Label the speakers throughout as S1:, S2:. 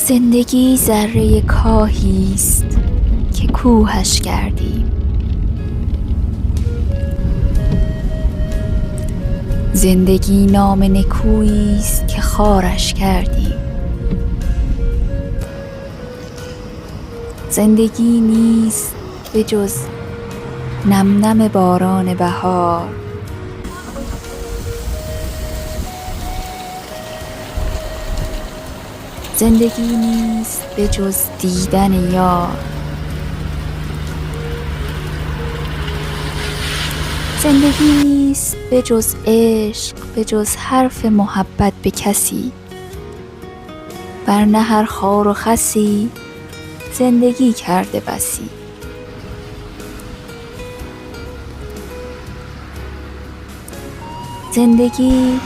S1: زندگی ذره کاهیست که کوهش کردیم. زندگی نام نکوییست که خارش کردیم. زندگی نیست به جز نم نم باران بهار. زندگی نیست به جز دیدن یار. زندگی نیست به جز عشق، به جز حرف محبت به کسی. بر نه هر خار و خسی زندگی کرده بسی. زندگی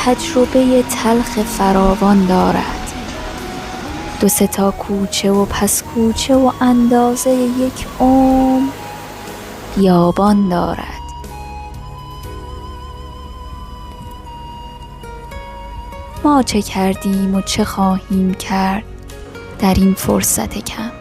S1: تجربه تلخ فراوان دارد. دو سه تا کوچه و پس کوچه و اندازه یک عمر بیابان دارد. ما چه کردیم و چه خواهیم کرد در این فرصت کم؟